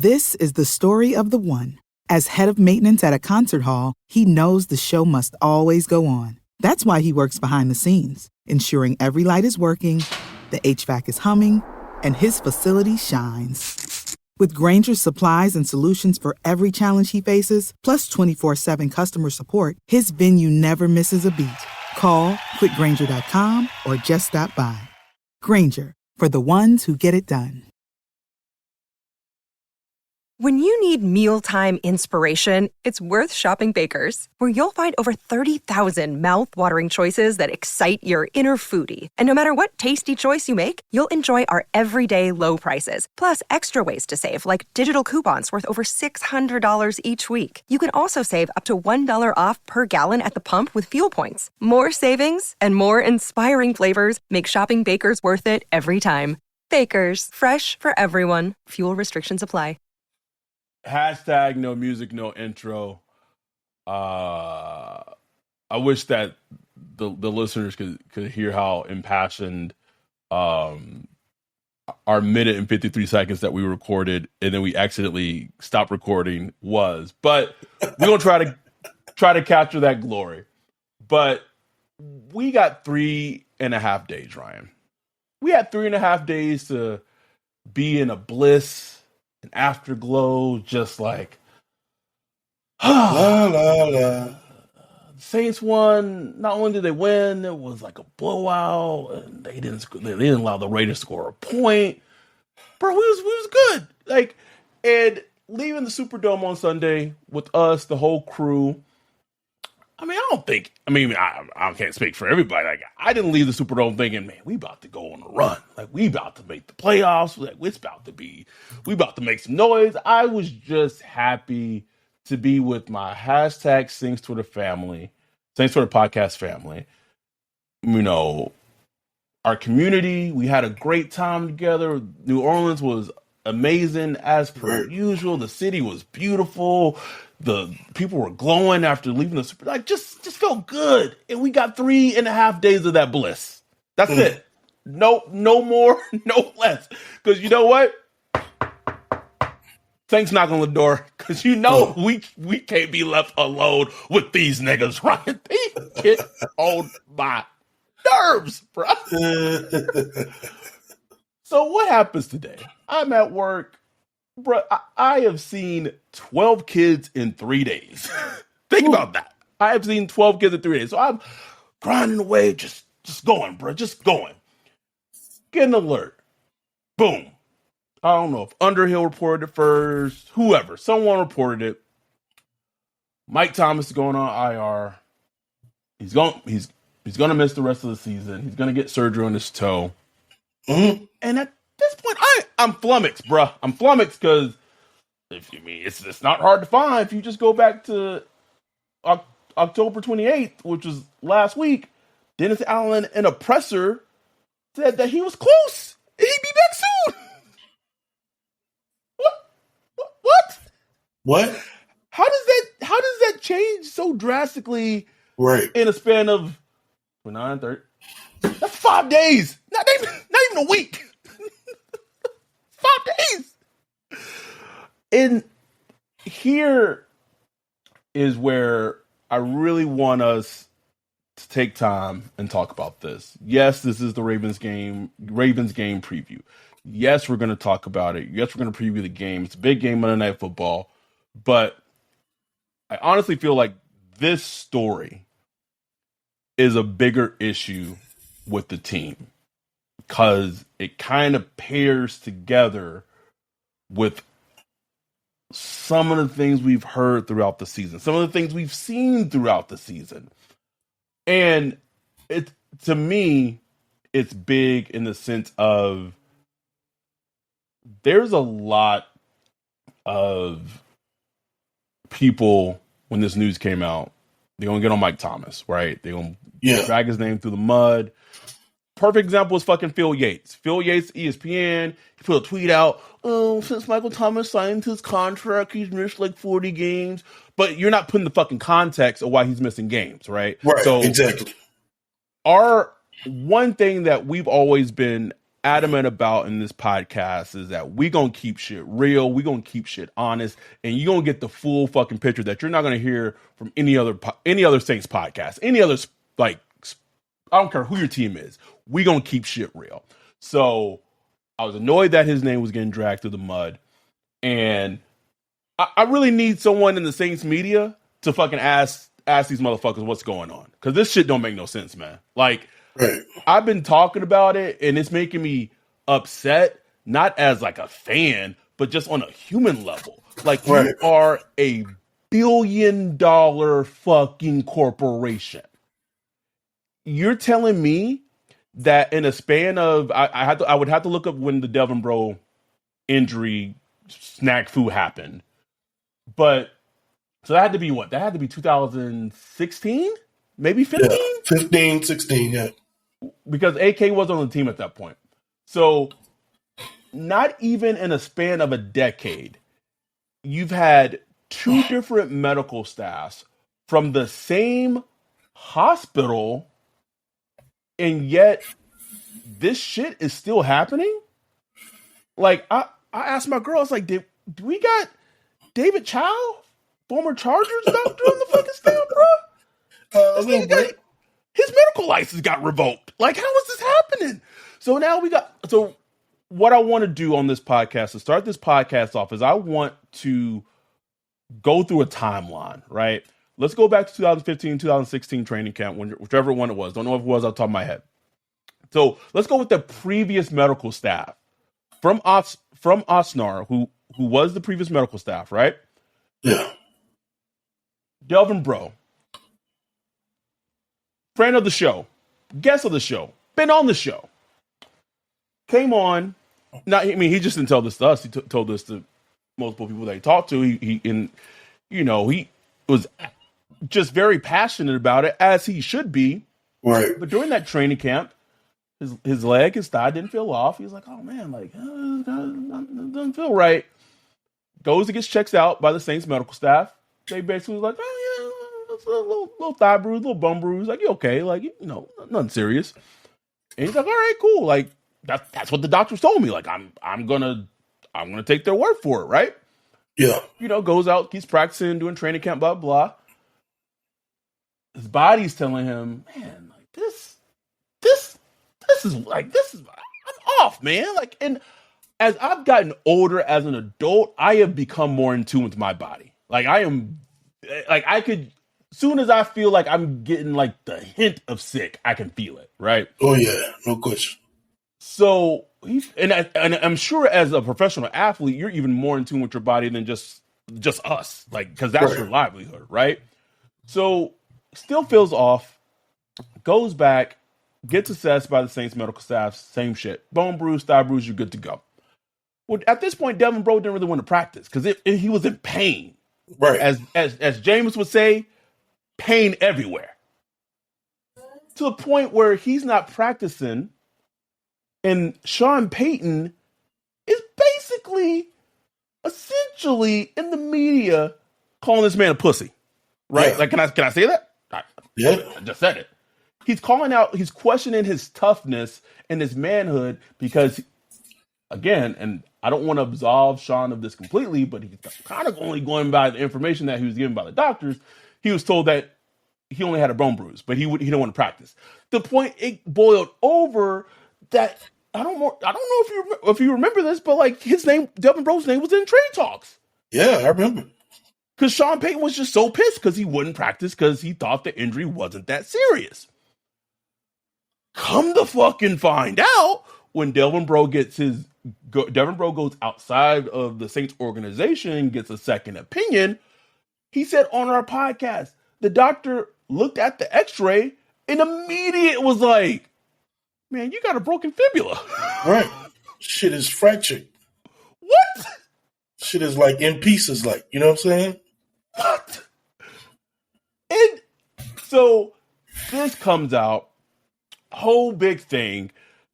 This is the story of the one. As head of maintenance at a concert hall, he knows the show must always go on. That's why he works behind the scenes, ensuring every light is working, the HVAC is humming, and his facility shines. With Grainger's supplies and solutions for every challenge he faces, plus 24/7 customer support, his venue never misses a beat. Call quickgrainger.com or just stop by. Grainger, for the ones who get it done. When you need mealtime inspiration, it's worth shopping Baker's, where you'll find over 30,000 mouth-watering choices that excite your inner foodie. And no matter what tasty choice you make, you'll enjoy our everyday low prices, plus extra ways to save, like digital coupons worth over $600 each week. You can also save up to $1 off per gallon at the pump with fuel points. More savings and more inspiring flavors make shopping Baker's worth it every time. Baker's, fresh for everyone. Fuel restrictions apply. Hashtag no music, no intro. I wish that the listeners could hear how impassioned our minute and 53 seconds that we recorded and then we accidentally stopped recording was. But we're gonna try to capture that glory. But we got 3.5 days, Ryan. We had 3.5 days to be in a bliss, an afterglow, just like la la la. Saints won. Not only did they win, it was like a blowout, and they didn't allow the Raiders to score a point. Bro, we was good. Like, and leaving the Superdome on Sunday with us, the whole crew. I can't speak for everybody. Like, I didn't leave the Superdome thinking, man, we about to go on a run. Like, we about to make the playoffs. Like, we about to make some noise. I was just happy to be with my hashtag Saints Twitter family, Saints Twitter podcast family. You know, our community, we had a great time together. New Orleans was amazing as per usual. The city was beautiful. The people were glowing after leaving the Super. Like, just felt good. And we got 3.5 days of that bliss. That's it. No more, no less. Because you know what? Thanks, knock on the door. Because you know we can't be left alone with these niggas, right? They get on my nerves, bro. So what happens today? I'm at work. Bro, I have seen 12 kids in 3 days. Think about that. I have seen 12 kids in 3 days. So I'm grinding away, just going, bro, just going. Get an alert. Boom. I don't know if Underhill reported it first, whoever. Someone reported it. Mike Thomas is going on IR. He's going to miss the rest of the season. He's going to get surgery on his toe. Mm-hmm. And at this point, I'm flummoxed, bruh. I'm flummoxed because it's not hard to find. If you just go back to October 28th, which was last week, Dennis Allen, an oppressor, said that he was close. He'd be back soon. What? How does that change so drastically? Right. In a span of 9-30. That's 5 days. Not even a week. 5 days. And here is where I really want us to take time and talk about this. Yes, this is the Ravens game preview. Yes, we're going to talk about it. Yes, we're going to preview the game. It's a big game, Monday Night Football. But I honestly feel like this story is a bigger issue with the team because it kind of pairs together with some of the things we've heard throughout the season, some of the things we've seen throughout the season. And to me, it's big in the sense of there's a lot of people when this news came out, they're going to get on Mike Thomas, right? They're going to drag his name through the mud. Perfect example is fucking Phil Yates. Phil Yates, ESPN, he put a tweet out, since Michael Thomas signed his contract, he's missed like 40 games. But you're not putting the fucking context of why he's missing games, right? Right, so exactly. Our one thing that we've always been adamant about in this podcast is that we gonna keep shit real, we gonna keep shit honest, and you gonna get the full fucking picture that you're not gonna hear from any other Saints podcast, any other like I don't care who your team is. We gonna keep shit real. So I was annoyed that his name was getting dragged through the mud, and I really need someone in the Saints media to fucking ask these motherfuckers what's going on, because this shit don't make no sense, man. Like, right. I've been talking about it, and it's making me upset, not as like a fan, but just on a human level. Like, right. You are a $1 billion fucking corporation. You're telling me that in a span of I would have to look up when the Devin Bro injury snack food happened, but so that had to be what? That had to be 2016, maybe 15, 15, 16, yeah. Because AK wasn't on the team at that point. So not even in a span of a decade, you've had two different medical staffs from the same hospital, and yet this shit is still happening. Like, I asked my girl, I was like, do we got David Chow, former Chargers doctor, on the fucking staff, bro? His medical license got revoked. Like, how is this happening? So now so what I want to do on this podcast, to start this podcast off, is I want to go through a timeline, right? Let's go back to 2015, 2016 training camp, whichever one it was. Don't know if it was off the top of my head. So let's go with the previous medical staff from Osnar, who was the previous medical staff, right? Yeah. Delvin Bro, friend of the show, guest of the show, been on the show, came on. Now, I mean, he just didn't tell this to us. He told this to multiple people that he talked to. He was just very passionate about it, as he should be. Right. But during that training camp, his thigh didn't feel off. He was like, oh man, like, it doesn't feel right. Goes and gets checked out by the Saints medical staff. They basically was like, oh yeah, it's a little thigh bruise, little bum bruise. Like, you okay? Like, nothing serious. And he's like, all right, cool. Like, that's what the doctors told me. Like, I'm gonna take their word for it, right? Yeah. Goes out, keeps practicing, doing training camp, blah blah. His body's telling him, man, like this is I'm off, man. Like, and as I've gotten older as an adult, I have become more in tune with my body. Like, I could, soon as I feel like I'm getting like the hint of sick, I can feel it, right? Oh yeah, no question. So and I'm sure as a professional athlete, you're even more in tune with your body than just us, like, because that's your livelihood, right? So still feels off, goes back, gets assessed by the Saints medical staff, same shit, bone bruise, thigh bruise, you're good to go. Well, at this point, Devin Bro didn't really want to practice because he was in pain. Right. As James would say, pain everywhere. To the point where he's not practicing, and Sean Payton is essentially in the media calling this man a pussy. Right? Yeah. Like, can I say that? I just said it. He's questioning his toughness and his manhood because, again, and I don't want to absolve Sean of this completely, but he's kind of only going by the information that he was given by the doctors. He was told that he only had a bone bruise, but he didn't want to practice. The point it boiled over that I don't know if you remember this, but like his name, Devin Bro's name, was in trade talks. Yeah, I remember. Because Sean Payton was just so pissed because he wouldn't practice because he thought the injury wasn't that serious. Come to fucking find out, when Devin Bro goes outside of the Saints organization, gets a second opinion. He said on our podcast, the doctor looked at the x-ray and immediately was like, man, you got a broken fibula. Right. Shit is fractured. What? Shit is like in pieces, like, you know what I'm saying? What? And so this comes out, whole big thing.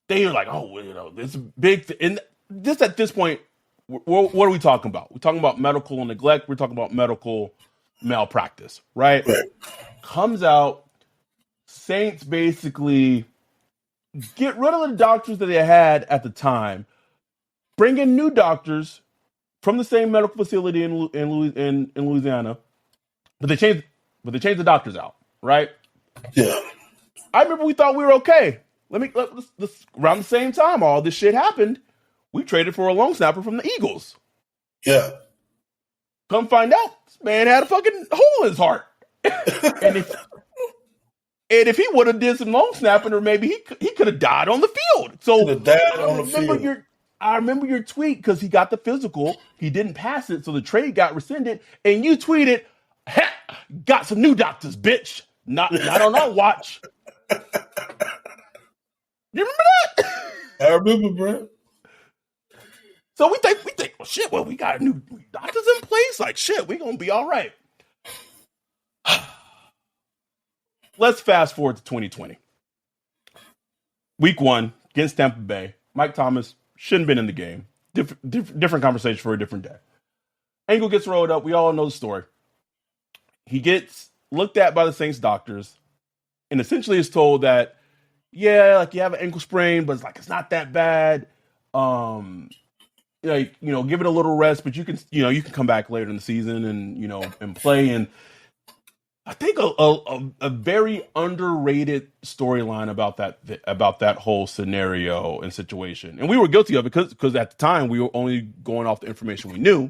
They are like, oh, this big thing. And this, at this point, what are we talking about? We're talking about medical neglect. We're talking about medical malpractice, right? Right. Comes out, Saints basically get rid of the doctors that they had at the time, bring in new doctors from the same medical facility in Louisiana, but they changed the doctors out, right? Yeah. I remember we thought we were okay. Let's around the same time all this shit happened, we traded for a long snapper from the Eagles. Yeah. Come find out, this man had a fucking hole in his heart. and if he would have did some long snapping, or maybe he could have died on the field. So I remember your tweet because he got the physical. He didn't pass it, so the trade got rescinded. And you tweeted, "Got some new doctors, bitch. Not on our watch." You remember that? I remember, bro. So we think, well, shit. Well, we got new doctors in place. Like shit, we gonna be all right. Let's fast forward to 2020. Week 1 against Tampa Bay. Mike Thomas shouldn't have been in the game. Different conversation for a different day. Angle gets rolled up. We all know the story. He gets looked at by the Saints doctors and essentially is told that, yeah, like you have an ankle sprain, but it's not that bad. Give it a little rest, but you can come back later in the season and play. And I think a very underrated storyline about that whole scenario and situation, and we were guilty of it because at the time we were only going off the information we knew.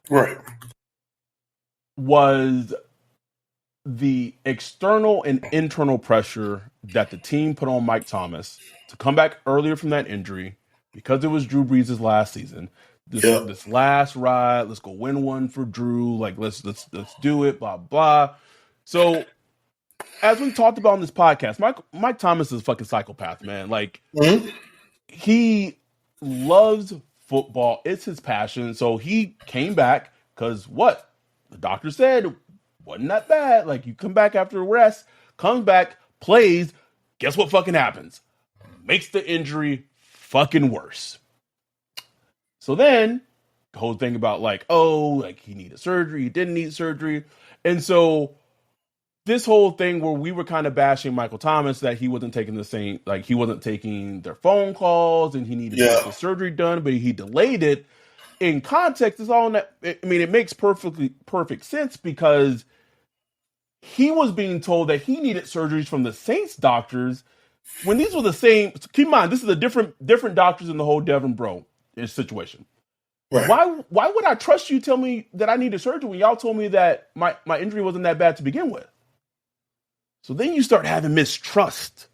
Right. Was the external and internal pressure that the team put on Mike Thomas to come back earlier from that injury because it was Drew Brees' last season. This last ride, let's go win one for Drew. Like let's do it. Blah blah. So, as we talked about on this podcast, Mike Thomas is a fucking psychopath, man. Like, he loves football. It's his passion. So, he came back because what? The doctor said wasn't that bad. Like, you come back after a rest, comes back, plays. Guess what fucking happens? Makes the injury fucking worse. So then, the whole thing about he needed surgery, he didn't need surgery. And so, this whole thing where we were kind of bashing Michael Thomas that he wasn't taking he wasn't taking their phone calls and he needed to get the surgery done, but he delayed it. In context, it's all that. I mean, it makes perfect sense because he was being told that he needed surgeries from the Saints doctors when these were the same. Keep in mind, this is a different doctors in the whole Devin Bro situation. Right. Why would I trust you tell me that I needed surgery when y'all told me that my injury wasn't that bad to begin with? So then you start having mistrust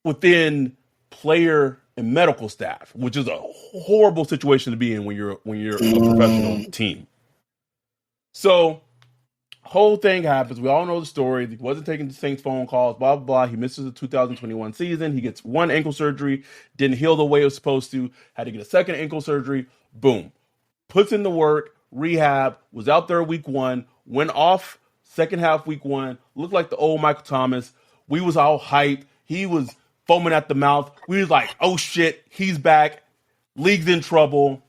within player and medical staff, which is a horrible situation to be in when you're a professional team. So whole thing happens. We all know the story. He wasn't taking the Saints phone calls, blah, blah, blah. He misses the 2021 season. He gets one ankle surgery, didn't heal the way it was supposed to, had to get a second ankle surgery. Boom. Puts in the work, rehab, was out there week 1, went off second half week 1, looked like the old Michael Thomas. We was all hyped. He was foaming at the mouth. We was like, oh shit, he's back. League's in trouble.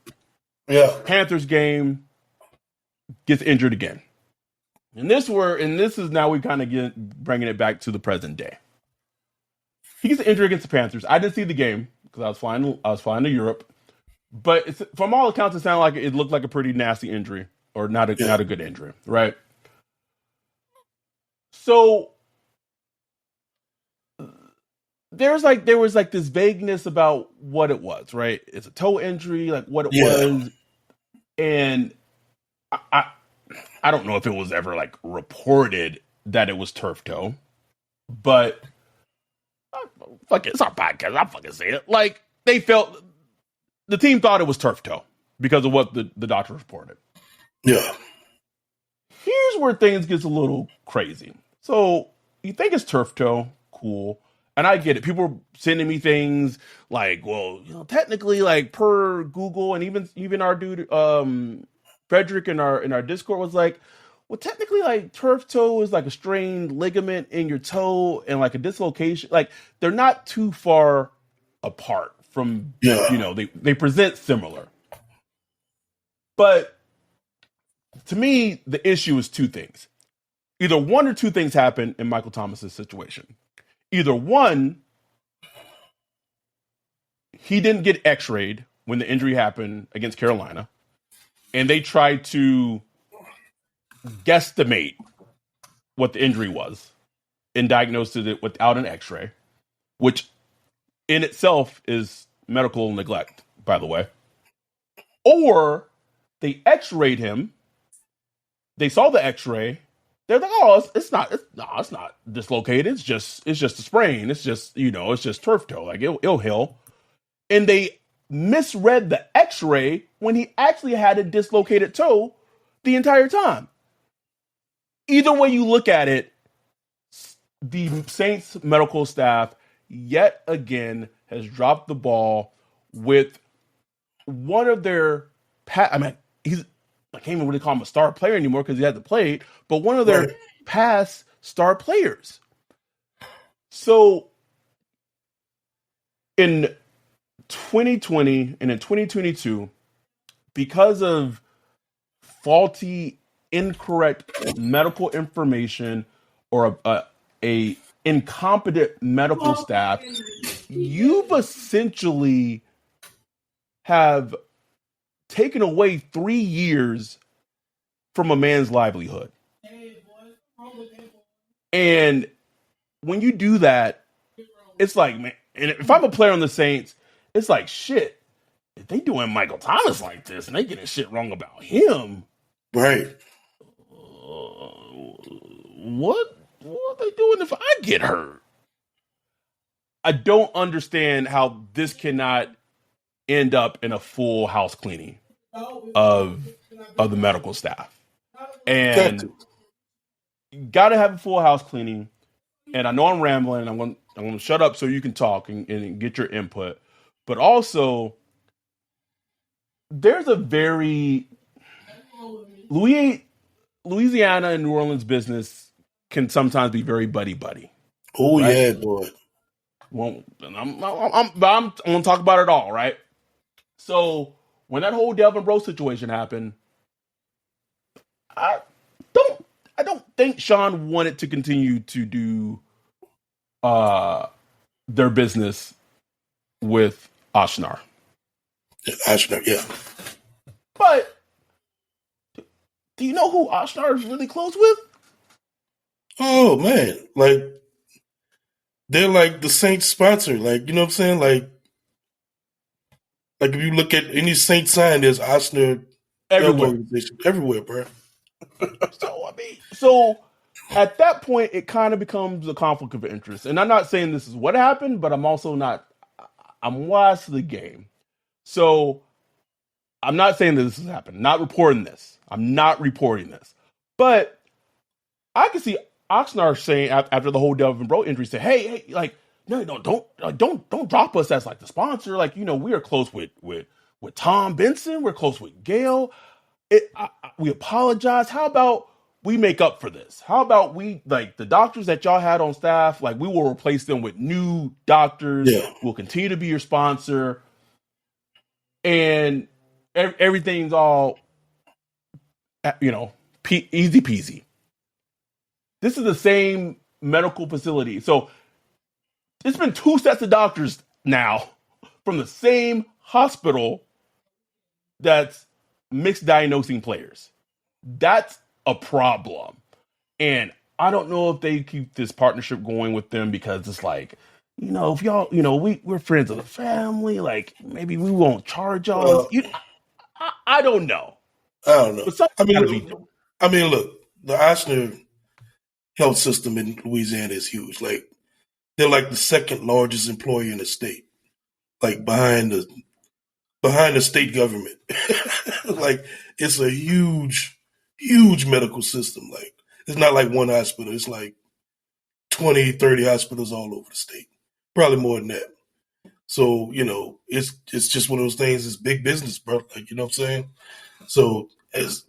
Yeah. Panthers game, gets injured again. And this is now we kind of bringing it back to the present day. He gets injured against the Panthers. I didn't see the game because I was flying to Europe. But from all accounts, it sounded like it looked like a pretty nasty injury or not a good injury, right? So there was this vagueness about what it was, right? It's a toe injury, like what it was, and I don't know if it was ever like reported that it was turf toe, but fuck it, it's our podcast. I fucking say it. Like the team thought it was turf toe because of what the doctor reported. Yeah. Here's where things gets a little crazy. So you think it's turf toe, cool. And I get it. People are sending me things like, well, technically, like per Google and even our dude, Frederick in our Discord was like, well, technically, like turf toe is like a strained ligament in your toe and like a dislocation. Like they're not too far apart from, they present similar. But to me, the issue is two things. Either one or two things happen in Michael Thomas's situation. Either one, he didn't get x-rayed when the injury happened against Carolina, and they tried to guesstimate what the injury was and diagnosed it without an x-ray, which in itself is medical neglect, by the way. Or they x-rayed him, they saw the x-ray, they're like, oh, it's not dislocated, it's just a sprain, it's just, it's just turf toe, like it'll heal. And they misread the x-ray when he actually had a dislocated toe the entire time. Either way you look at it, the Saints medical staff yet again has dropped the ball with one of their I can't even really call him a star player anymore because he hasn't played, but one of their past star players. So in 2020 and in 2022, because of faulty, incorrect medical information or a incompetent medical staff, you've essentially have taken away 3 years from a man's livelihood. And when you do that, it's like, man, and if I'm a player on the Saints, it's like, shit, if they doing Michael Thomas like this and they getting shit wrong about him, right? What are they doing if I get hurt? I don't understand how this cannot end up in a full house cleaning of the medical staff. And got to have a full house cleaning. And I know I'm rambling. I'm going to shut up so you can talk and get your input. But also, there's a very Louisiana and New Orleans business can sometimes be very buddy. Oh, right? Yeah, boy. Well, I'm going to talk about it all, right? So when that whole Delvin Rose situation happened, I don't think Sean wanted to continue to do their business with Ashnar. Ashnar, yeah. But do you know who Ashnar is really close with? Oh man, like they're like the Saints sponsor. Like, you know what I'm saying? Like if you look at any Saints sign, there's Ashnar everywhere, bro. So at that point, it kind of becomes a conflict of interest. And I'm not saying this is what happened, but I'm also not. I'm wise to the game. So I'm not saying that this has happened. Not reporting this. I'm not reporting this. But I can see Oxnard saying after the whole Delvin Bro injury, say, "Hey, like, no, don't drop us as like the sponsor. Like, we are close with Tom Benson. We're close with Gail. We apologize. How about we make up for this? How about we, like, the doctors that y'all had on staff, like, we will replace them with new doctors. Yeah. We'll continue to be your sponsor, and everything's all, easy peasy." This is the same medical facility. So it's been 2 sets of doctors now from the same hospital that's mixed diagnosing players. That's a problem. And I don't know if they keep this partnership going with them because it's like, if y'all, we're friends of the family, like maybe we won't charge y'all. I don't know. I don't know. But I mean, look, the Ashnar health system in Louisiana is huge. Like, they're like the second largest employer in the state, like behind the state government. Like, it's a huge medical system. Like, it's not like one hospital. It's like 20, 30 hospitals all over the state, probably more than that. So, it's just one of those things. It's big business, bro. Like, you know what I'm saying? So, as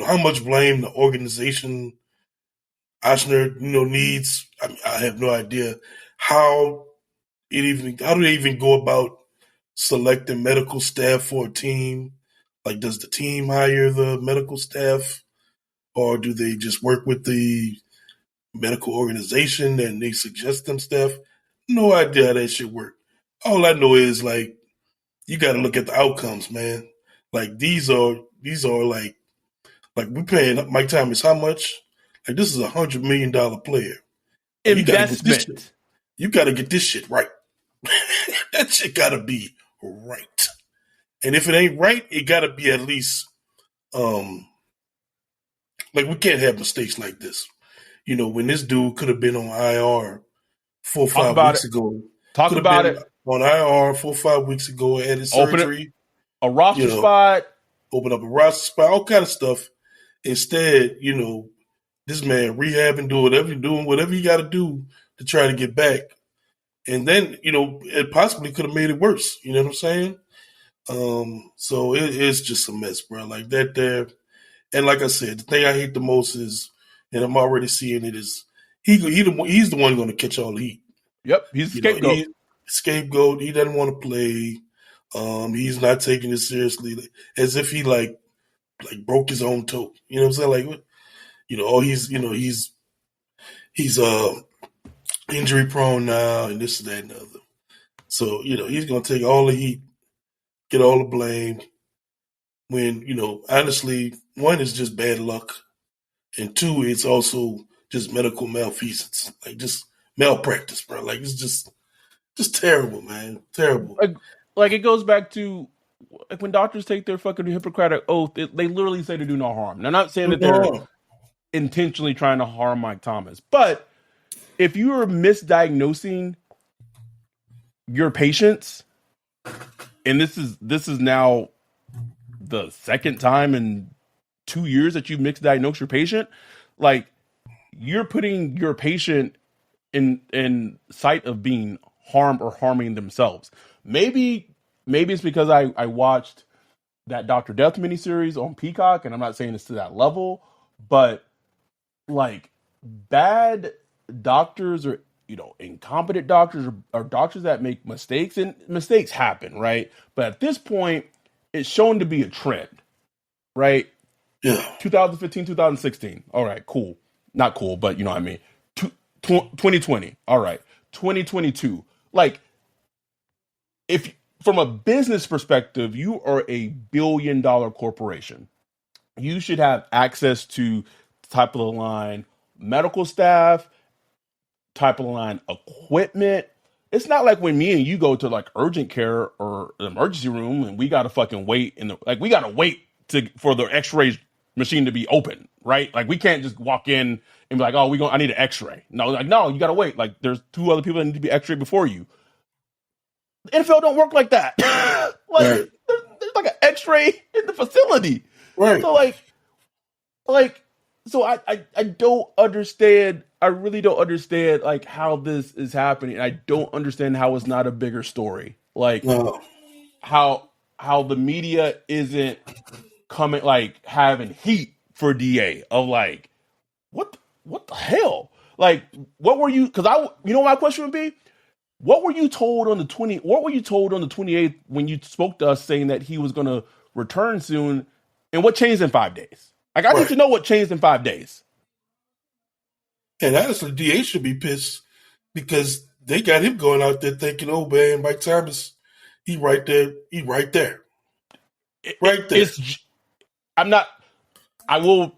how much blame the organization Ashnar, needs. I have no idea how do they even go about selecting medical staff for a team? Like, does the team hire the medical staff, or do they just work with the medical organization and they suggest them staff? No idea how that should work. All I know is like you got to look at the outcomes, man. Like these are like we paying Mike Thomas how much? Like this is $100 million player. Like Investment. you got to get this shit right. That shit got to be right. And if it ain't right, it got to be at least like we can't have mistakes like this. You know, when this dude could have been on IR 4 or 5 weeks ago, Talk could have about been it. on IR 4 or 5 weeks ago, had his surgery, a roster spot, open up a roster spot, all kind of stuff. Instead, you know, this man rehabbing, doing whatever you got to do to try to get back. And then, you know, it possibly could have made it worse. You know what I'm saying? So it's just a mess, bro. Like that there. And like I said, the thing I hate the most is, and I'm already seeing it, is he's the one going to catch all the heat. Yep, he's the scapegoat. Scapegoat. He doesn't want to play. He's not taking it seriously, as if he like broke his own toe. You know what I'm saying? Like, you know, he's injury prone now, and this and that and the other. So you know, he's going to take all the heat, get all the blame. When, you know, honestly, one is just bad luck, and two, it's also just medical malfeasance, like just malpractice, bro. Like it's just terrible, man, terrible. Like it goes back to like when doctors take their fucking Hippocratic oath, they literally say to do no harm. They're not saying that they're intentionally trying to harm Mike Thomas, but if you are misdiagnosing your patients, and this is now the second time in 2 years that you misdiagnosed your patient, like you're putting your patient in sight of being harmed or harming themselves. Maybe it's because I watched that Dr. Death miniseries on Peacock, and I'm not saying it's to that level, but like bad doctors or, you know, incompetent doctors or doctors that make mistakes, and mistakes happen, right? But at this point, it's shown to be a trend, right? Yeah. 2015, 2016. All right, cool. Not cool, but you know what I mean. 2020. All right. 2022. Like, if from a business perspective, you are a billion-dollar corporation, you should have access to top of the line medical staff, top of the line equipment. It's not like when me and you go to like urgent care or an emergency room and we gotta fucking wait we gotta wait for the X-ray machine to be open, right? Like we can't just walk in and be like, oh, I need an X-ray. No, like no, you gotta wait. Like there's 2 other people that need to be X-rayed before you. The NFL don't work like that. Like right. there's like an X-ray in the facility, right? So I don't understand. I really don't understand like how this is happening. I don't understand how it's not a bigger story. Like how the media isn't coming like having heat for DA of like what the hell? Like what were you? Because my question would be, what were you told on the 28th when you spoke to us saying that he was going to return soon, and what changed in 5 days? Like I need to know what changed in 5 days. And honestly, DA should be pissed because they got him going out there thinking, oh man, Mike Thomas, he right there. Right there. I will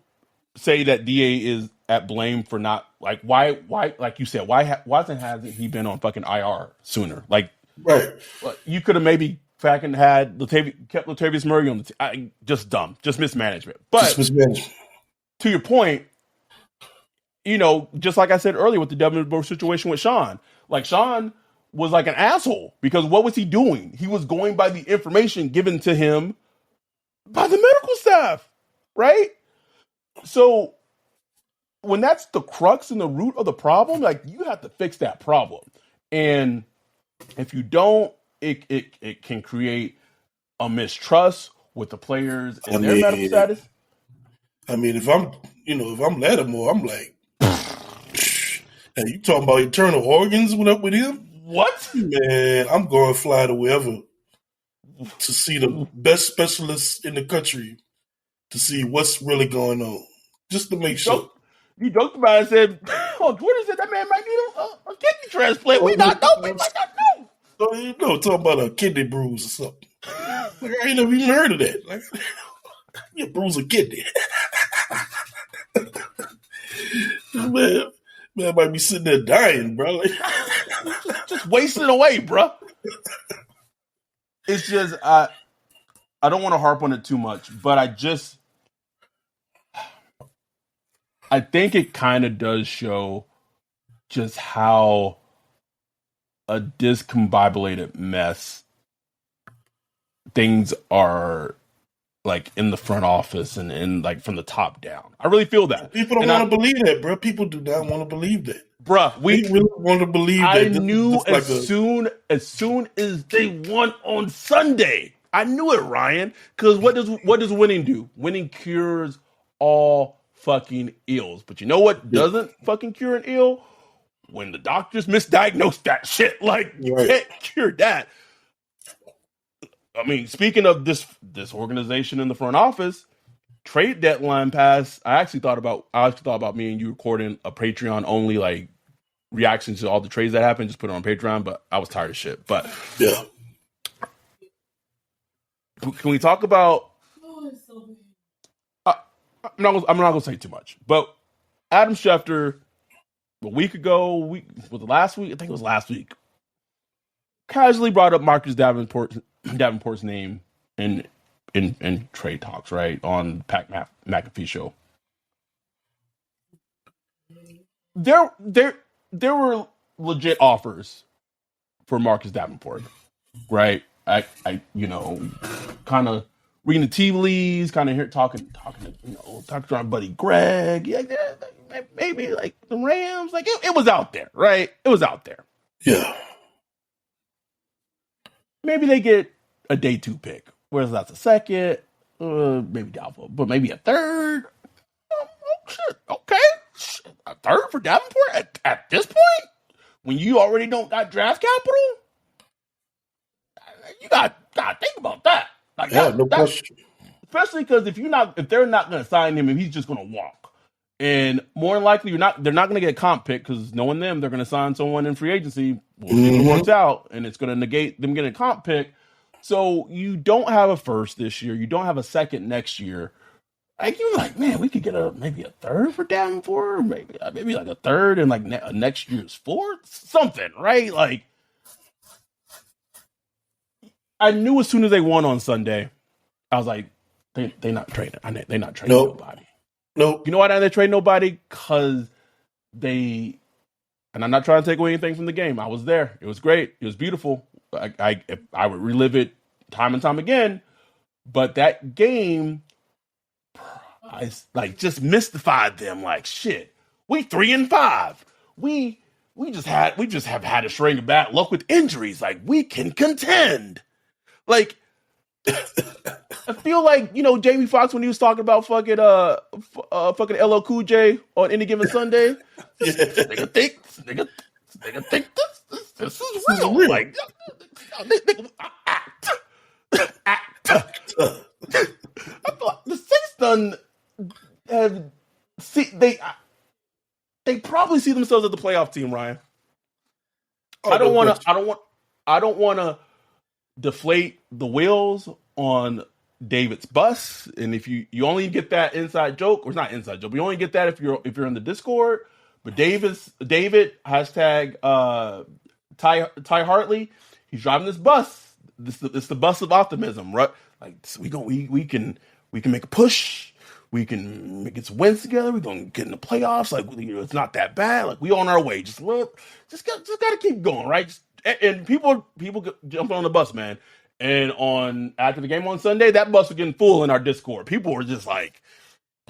say that DA is at blame for not like why like you said, why hasn't he been on fucking IR sooner? Like right. You could have maybe fucking kept Latavius Murray on the team. Just dumb, just mismanagement. But to your point, you know, just like I said earlier with the Devin Booker situation with Sean, like Sean was like an asshole because what was he doing? He was going by the information given to him by the medical staff, right? So when that's the crux and the root of the problem, like you have to fix that problem. And if you don't, it can create a mistrust with the players and their medical status. I mean, if I'm Lattimore, I'm like, hey, you talking about internal organs? What up with him? What? Man, I'm going to fly to wherever to see the best specialists in the country to see what's really going on, just to make sure. You joked about it and said, on Twitter said that man might need a kidney transplant. We might not know. Oh, you know, talking about a kidney bruise or something. Like, I ain't never even heard of that. Like, you bruise a kidney. man, man might be sitting there dying, bro. Like, just wasting away, bro. It's just I don't want to harp on it too much, but I think it kind of does show just how a discombobulated mess things are like in the front office and like from the top down. I really feel that. People don't want to believe that, bro. People do not want to believe that. Bruh, we really want to believe that. I knew soon as they won on Sunday. I knew it, Ryan. Because what does winning do? Winning cures all fucking ills. But you know what doesn't fucking cure an ill? When the doctors misdiagnose that shit. Like, you can't cure that. I mean, speaking of this organization in the front office, trade deadline pass. I actually thought about me and you recording a Patreon only like reactions to all the trades that happened. Just put it on Patreon, but I was tired of shit. But yeah, can we talk about? I'm not gonna say too much, but Adam Schefter a week ago, was it last week? I think it was last week. Casually brought up Marcus Davenport's name in trade talks, right, on Pat McAfee show. There were legit offers for Marcus Davenport, right? I kind of reading the tea leaves, kind of here talking to our buddy Greg. Yeah, maybe like the Rams. Like it was out there, right? It was out there. Yeah. Maybe they get a day 2 pick. Whereas that's a second, maybe doubtful, but maybe a third. Oh, shit. Okay. A third for Davenport at this point? When you already don't got draft capital? You got to think about that. Like, yeah, no question. Especially because if they're not going to sign him and he's just going to walk. And more than likely, they're not going to get a comp pick because knowing them, they're going to sign someone in free agency. We'll see if it works out, and it's going to negate them getting a comp pick. So you don't have a first this year. You don't have a second next year. Like you're like, man, we could get maybe a third for Davenport, maybe like a third and like next year's fourth, something, right? Like I knew as soon as they won on Sunday, I was like, they not trading. They not trading nobody. Nope. You know why they trade nobody? Because and I'm not trying to take away anything from the game. I was there. It was great. It was beautiful. I would relive it time and time again. But that game, I like just mystified them. Like shit, we 3-5. We just have had a string of bad luck with injuries. Like we can contend. Like. I feel like Jamie Foxx when he was talking about fucking LL Cool J on Any Given Sunday. Nigga think this is real. Like act. I feel like the Saints done they probably see themselves as the playoff team, Ryan. I don't want to deflate the wheels on David's bus, and if you only get that inside joke, or it's not inside joke, but you only get that if you're in the Discord. But David hashtag Ty Hartley, he's driving this bus. It's the bus of optimism, right? Like we can make a push. We can get some wins together. We're gonna get in the playoffs. Like it's not that bad. Like we on our way. Just gotta keep going, right? And people jump on the bus, man. And after the game on Sunday, that bus was getting full in our Discord. People were just like,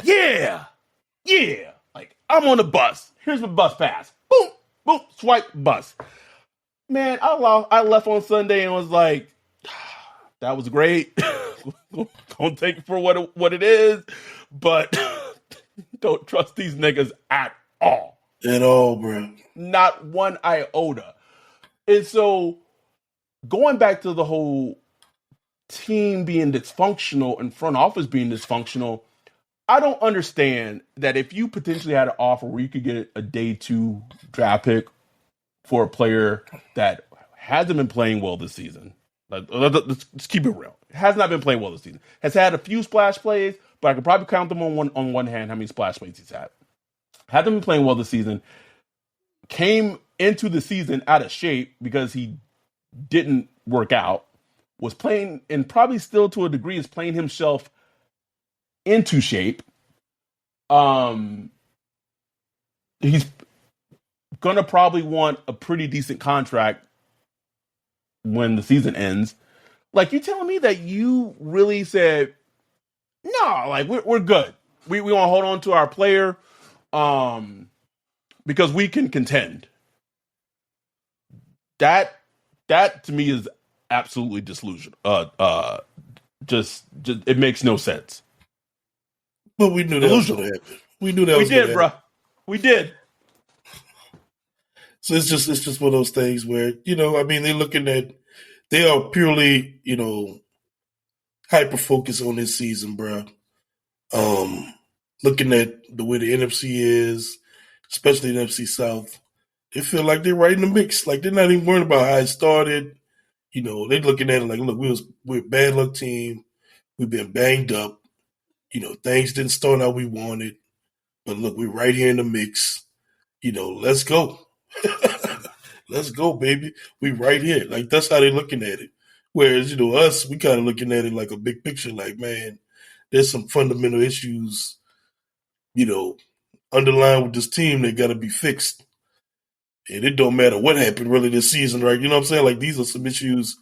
yeah. Like, I'm on the bus. Here's my bus pass. Boom, boom, swipe bus. Man, I left on Sunday and was like, that was great. Don't take it for what it is. But don't trust these niggas at all. At all, bro. Not one iota. And so, going back to the whole team being dysfunctional and front office being dysfunctional, I don't understand that if you potentially had an offer where you could get a day 2 draft pick for a player that hasn't been playing well this season. Let's keep it real. Has not been playing well this season. Has had a few splash plays, but I could probably count them on one hand how many splash plays he's had. Hasn't been playing well this season. Came into the season out of shape because he didn't work out. Was playing, and probably still to a degree is playing himself into shape. He's gonna probably want a pretty decent contract when the season ends. Like, you telling me that you really said, no, like we're good. We want to hold on to our player because we can contend. That to me is absolutely disillusional. Just it makes no sense. But we knew that was going to happen. We knew that was going to happen. Bro. We did. So it's just one of those things where, I mean, they are purely, hyper focused on this season, bro. Looking at the way the NFC is, especially the NFC South, they feel like they're right in the mix. Like, they're not even worried about how it started. They're looking at it like, look, we're a bad luck team. We've been banged up. Things didn't start how we wanted. But look, we're right here in the mix. Let's go. Let's go, baby. We right here. Like, that's how they're looking at it. Whereas, us, we kind of looking at it like a big picture. Like, man, there's some fundamental issues, underlying with this team that got to be fixed. And it don't matter what happened really this season, right? You know what I'm saying? Like, these are some issues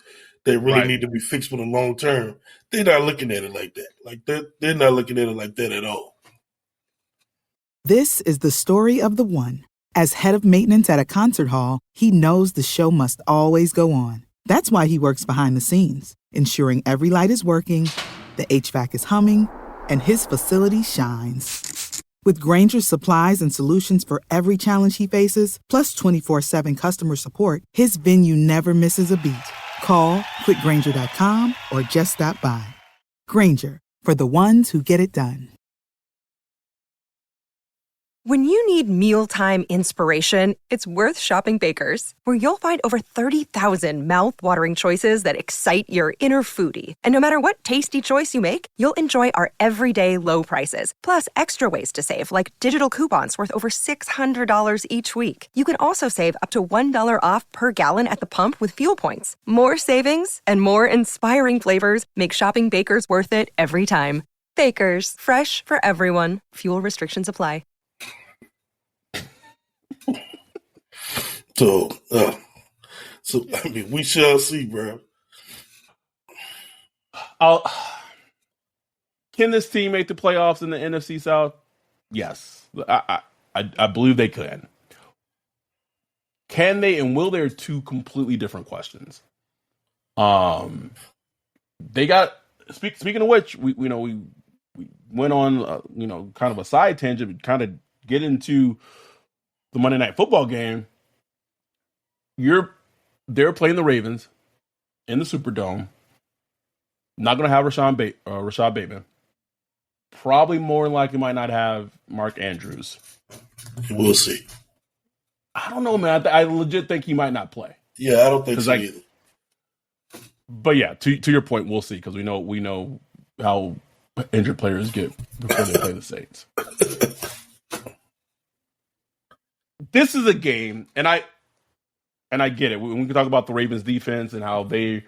that really need to be fixed for the long term. They're not looking at it like that. Like, they're not looking at it like that at all. This is the story of the one. As head of maintenance at a concert hall, he knows the show must always go on. That's why he works behind the scenes, ensuring every light is working, the HVAC is humming, and his facility shines. With Grainger's supplies and solutions for every challenge he faces, plus 24/7 customer support, his venue never misses a beat. Call quickgrainger.com or just stop by. Grainger, for the ones who get it done. When you need mealtime inspiration, it's worth shopping Baker's, where you'll find over 30,000 mouth-watering choices that excite your inner foodie. And no matter what tasty choice you make, you'll enjoy our everyday low prices, plus extra ways to save, like digital coupons worth over $600 each week. You can also save up to $1 off per gallon at the pump with fuel points. More savings and more inspiring flavors make shopping Baker's worth it every time. Baker's, fresh for everyone. Fuel restrictions apply. So I mean, we shall see, bro. Can this team make the playoffs in the NFC South? Yes, I believe they can. Can they and will they are two completely different questions. They got speaking of which, we went on kind of a side tangent, kind of get into the Monday Night Football game. They're playing the Ravens in the Superdome. Not going to have Rashad Bateman. Probably more than likely might not have Mark Andrews. We'll see. I don't know, man. I legit think he might not play. Yeah, I don't think so either. But yeah, to your point, we'll see, because we know how injured players get before they play the Saints. This is a game, and I get it. We can talk about the Ravens defense and how they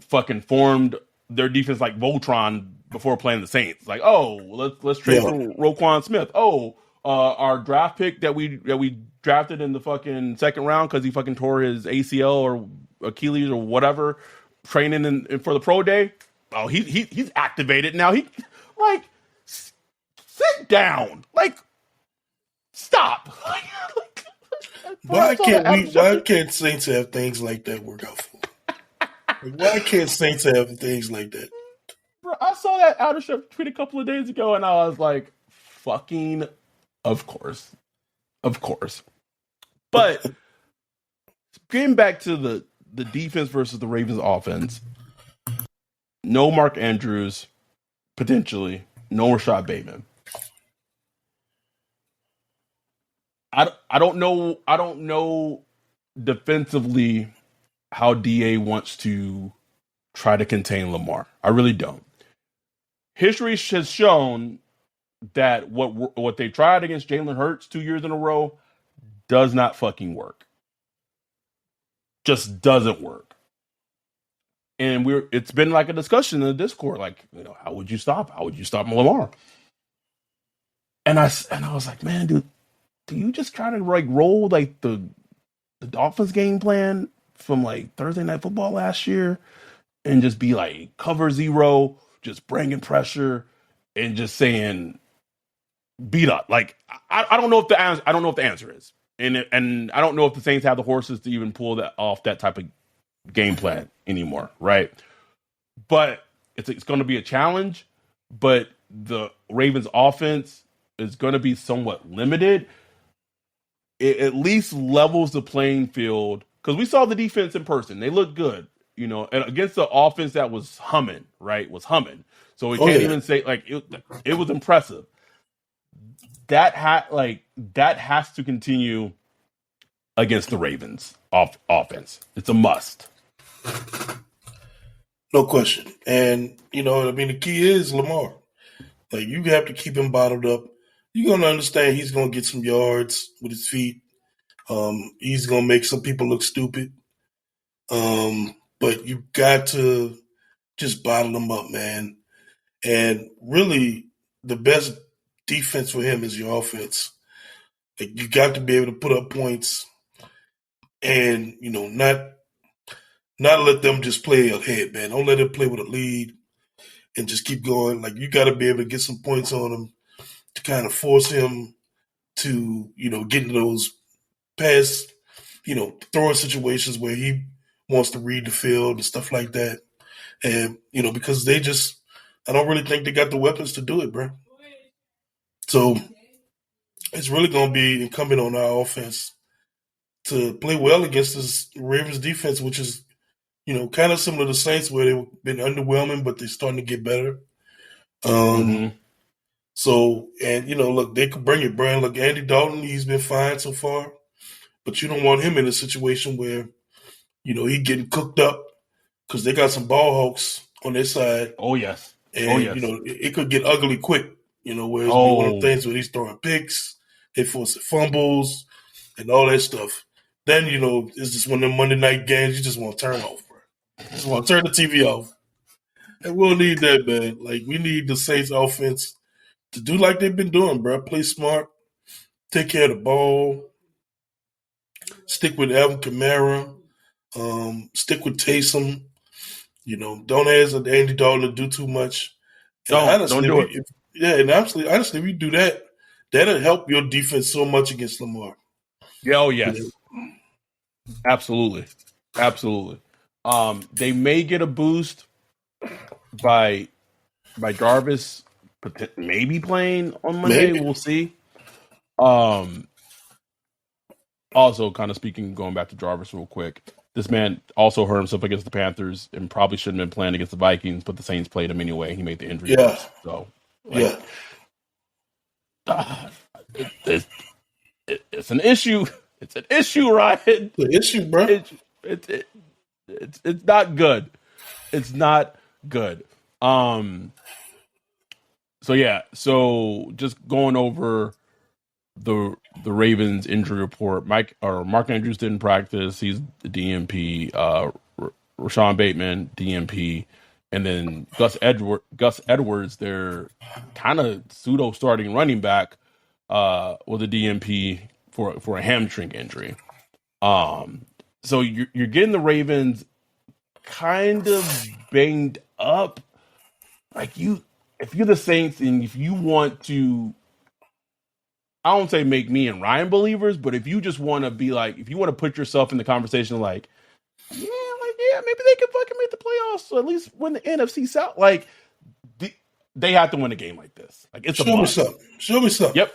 fucking formed their defense like Voltron before playing the Saints. Like, oh, let's trade for Roquan Smith. Oh, our draft pick that we drafted in the fucking second round because he fucking tore his ACL or Achilles or whatever, training for the pro day. Oh, he's activated now. He like sit down. Like, stop. Why can't Saints have things like that work out for them? Like, why can't Saints have things like that? Bro, I saw that Outership tweet a couple of days ago, and I was like, fucking, of course. But getting back to the defense versus the Ravens offense, no Mark Andrews, potentially, no Rashad Bateman. I don't know defensively how DA wants to try to contain Lamar. I really don't. History has shown that what they tried against Jalen Hurts 2 years in a row does not fucking work. Just doesn't work. And it's been like a discussion in the Discord, like, how would you stop? How would you stop Lamar? And I was like, man, dude, do you just try to like roll like the Dolphins game plan from like Thursday Night Football last year and just be like cover zero, just bringing pressure and just saying beat up? Like, I don't know if the answer is, and I don't know if the Saints have the horses to even pull that type of game plan anymore, right? But it's going to be a challenge. But the Ravens offense is going to be somewhat limited. It at least levels the playing field, because we saw the defense in person. They looked good, and against the offense that was humming, right? Was humming. So we can't even say like it was impressive. That has to continue against the Ravens offense. It's a must. No question. And, the key is Lamar. Like, you have to keep him bottled up. You're going to understand he's going to get some yards with his feet. He's going to make some people look stupid. But you got to just bottle him up, man. And really, the best defense for him is your offense. Like, you got to be able to put up points and, not let them just play ahead, man. Don't let them play with a lead and just keep going. Like, you got to be able to get some points on him to kind of force him to, get into those pass, throwing situations where he wants to read the field and stuff like that. And, because I don't really think they got the weapons to do it, bro. So it's really going to be incumbent on our offense to play well against this Ravens defense, which is, kind of similar to the Saints, where they've been underwhelming, but they're starting to get better. So, and, look, they could bring it, Brian. Look, Andy Dalton, he's been fine so far, but you don't want him in a situation where, he getting cooked up because they got some ball hawks on their side. Oh, yes. And, it could get ugly quick, where it's one of the things where he's throwing picks, they force fumbles, and all that stuff. Then, it's just one of them Monday night games you just want to turn off, bro. You just want to turn the TV off. And we'll need that, man. Like, we need the Saints offense to do like they've been doing, bro. Play smart, take care of the ball, stick with Alvin Kamara, stick with Taysom. Don't ask Andy Dalton to do too much. Don't do it. And honestly, if you do that, that'll help your defense so much against Lamar. Yeah, oh yes. Absolutely. They may get a boost by Jarvis maybe playing on Monday. Maybe. We'll see. Also, kind of speaking, going back to Jarvis real quick, this man also hurt himself against the Panthers and probably shouldn't have been playing against the Vikings, but the Saints played him anyway. He made the injury. Yeah. So, it's an issue. It's an issue, Ryan. It's an issue, bro. It's not good. It's not good. So just going over the Ravens injury report. Mark Andrews didn't practice. He's the DNP. Rashawn Bateman, DNP, and then Gus Edwards, their kind of pseudo starting running back, with a DNP for a hamstring injury. So you're getting the Ravens kind of banged up. Like, if you're the Saints and if you want to, I don't say make me and Ryan believers, but if you just want to be like, if you want to put yourself in the conversation, maybe they can fucking make the playoffs, or at least win the NFC South. Like, they have to win a game like this. Like, it's a must. Show me something. Yep,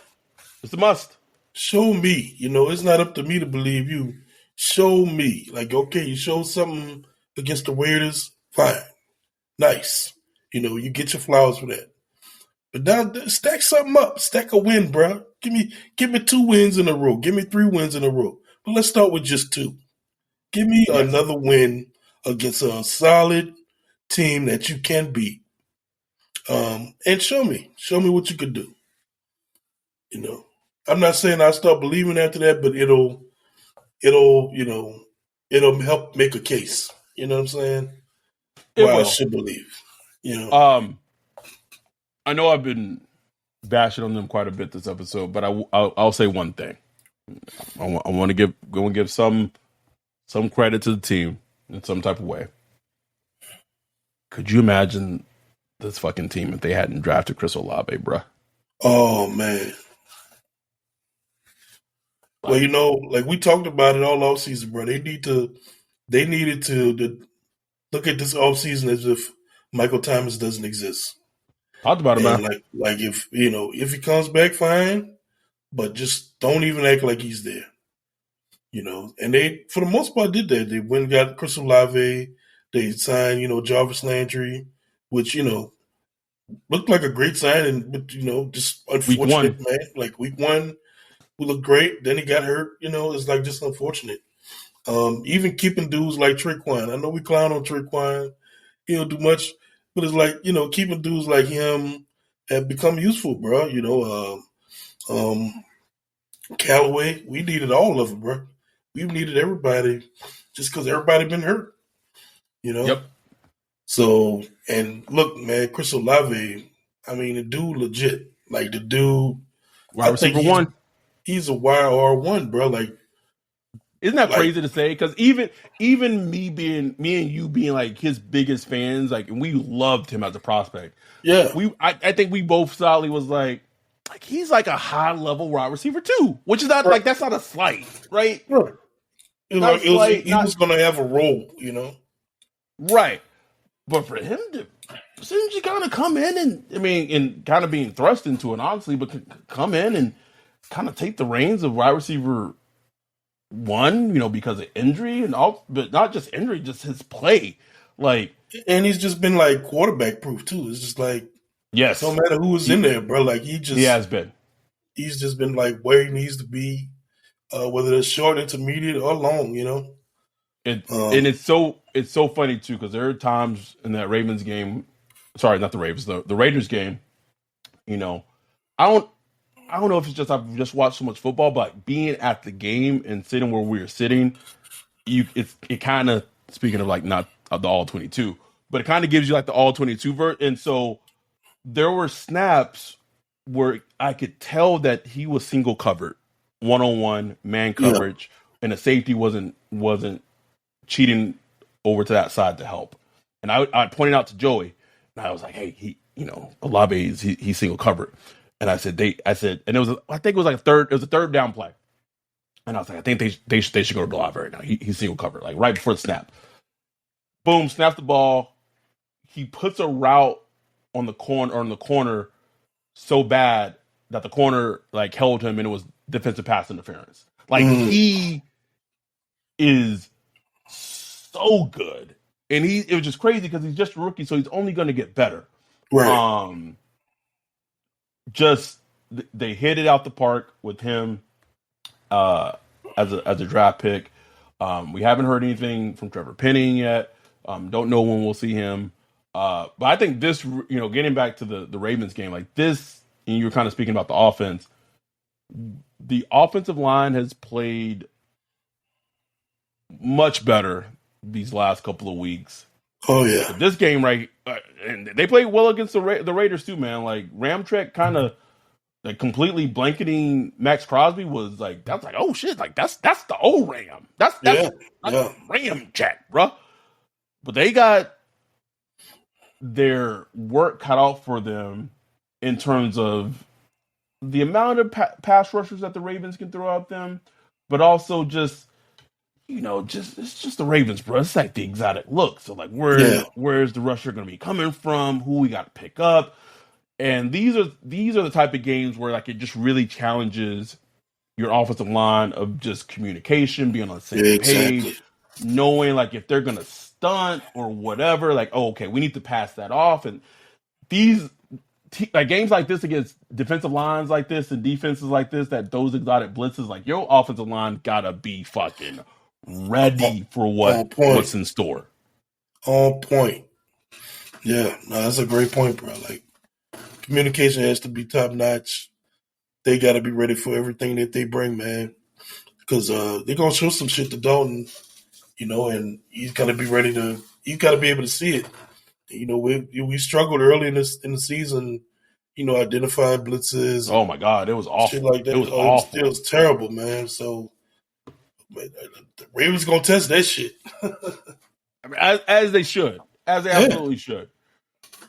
it's a must. Show me. It's not up to me to believe you. Show me. Like, okay, you show something against the Raiders, fine, nice. You get your flowers for that. But now stack something up. Stack a win, bro. Give me 2 wins in a row. Give me 3 wins in a row. But let's start with just 2. Give me Yes. another win against a solid team that you can beat, and show me what you could do. You know, I'm not saying I start believing after that, but it'll it'll help make a case. You know what I'm saying? It Why I will. should believe. You know. Um, I know I've been bashing on them quite a bit this episode, but I'll say one thing. I want to give some credit to the team in some type of way. Could you imagine this fucking team if they hadn't drafted Chris Olave, bruh? Oh man. Well, Like, like we talked about it all off season, bro. They needed to look at this off season as if Michael Thomas doesn't exist. talked about it, man. And like if if he comes back, fine, but just don't even act like he's there. And they for the most part did that. They went and got Chris Olave. They signed, Jarvis Landry, which, looked like a great signing, but just Week unfortunate, one. man. Like week one, we looked great. Then he got hurt. It's like just unfortunate. Even keeping dudes like Traquan. I know we clown on Traquan. He don't do much, but it's like, keeping dudes like him have become useful, bro. Callaway, we needed all of them, bro. We needed everybody just because everybody been hurt, you know? Yep. So, and look, man, Chris Olave, I mean, the dude legit. Like, the dude, Wide I think receiver one. he's a YR1, bro. Like, Isn't that crazy to say? Because even me and you being like his biggest fans, like, and we loved him as a prospect. yeah. I think we both solidly was like he's like a high level wide receiver too, which is not Right. like that's not a slight, right? Right. Not a slight, He was going to have a role, right. But for him to seems to kind of come in and kind of being thrust into it, honestly, but come in and kind of take the reins of wide receiver one, because of injury and all, but not just injury, just his play. Like, And he's just been like quarterback proof too. It's just like, yes, no matter who was in there, bro, like he has been. He's just been like where he needs to be, whether it's short, intermediate, or long, And it's so funny too because there are times in that Ravens game, sorry, not the Ravens, the Raiders game. I don't know if it's just I've just watched so much football, but being at the game and sitting where we were sitting, it kind of speaking of like not the all 22, but it kind of gives you like the all 22 vert, and so there were snaps where I could tell that he was single covered, 1-on-1 man coverage, and the safety wasn't cheating over to that side to help. And I pointed out to Joey, and I was like, "Hey, Olave he's single covered." And I said, and I think it was like it was a third down play, and I was like, I think they should go to Olave right now. He's single covered, like right before the snap. Boom, snaps the ball. He puts a route on the corner so bad that the corner like held him, and it was defensive pass interference. Like he is so good, and it was just crazy because he's just a rookie, so he's only going to get better. Right. Just they hit it out the park with him as a draft pick. We haven't heard anything from Trevor Penning yet. Don't know when we'll see him. But I think this, getting back to the Ravens game, like this, and you were kind of speaking about the offense. The offensive line has played much better these last couple of weeks. Oh yeah, but this game, right? And they played well against the Raiders too, man. Like Ramczyk kind of like completely blanketing Max Crosby was like that's like oh shit, like that's the old Ram. That's Ramczyk, bro. But they got their work cut out for them in terms of the amount of pass rushers that the Ravens can throw at them, but also just it's just the Ravens, bro. It's like the exotic look. So like, where's the rusher going to be coming from? Who we got to pick up? And these are the type of games where like it just really challenges your offensive line of just communication, being on the same page, knowing like if they're going to stunt or whatever. Like, oh, okay, we need to pass that off. And these like games like this against defensive lines like this and defenses like this, that those exotic blitzes, like your offensive line gotta be fucking ready for On what's point. in store. On point. Yeah, no, that's a great point, bro. Like communication has to be top notch. They got to be ready for everything that they bring, man. Because they're gonna show some shit to Dalton, and he's got to be ready to. He's got to be able to see it. We struggled early in the season, identifying blitzes Oh and my God, it was shit awful. like It that. was Oh, it awful. was terrible, man. So the Ravens gonna test that shit. I mean, as they should, as they Yeah, absolutely should.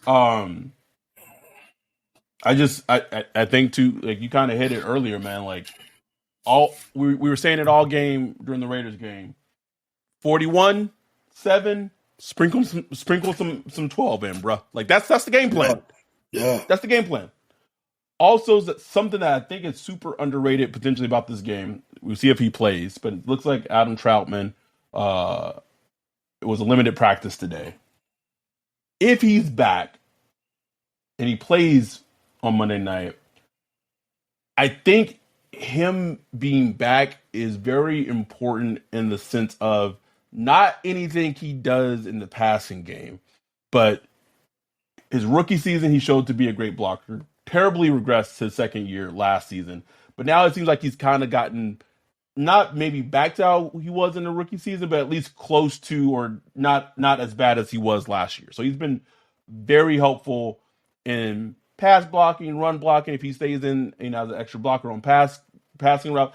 Um, I think too, like you kind of hit it earlier, man. Like we were saying it all game during the Raiders game. 41-7. Sprinkle some 12 in, bro. Like that's the game yeah, plan. yeah. That's the game plan. Also, something that I think is super underrated potentially about this game. We'll see if he plays, but it looks like Adam Troutman. Uh, it was a limited practice today. If he's back and he plays on Monday night, I think him being back is very important in the sense of not anything he does in the passing game, but his rookie season, he showed to be a great blocker. Terribly regressed his second year last season, but now it seems like he's kind of gotten not maybe back to how he was in the rookie season, but at least close to or not as bad as he was last year. So he's been very helpful in pass blocking, run blocking. If he stays in, as an extra blocker on passing route,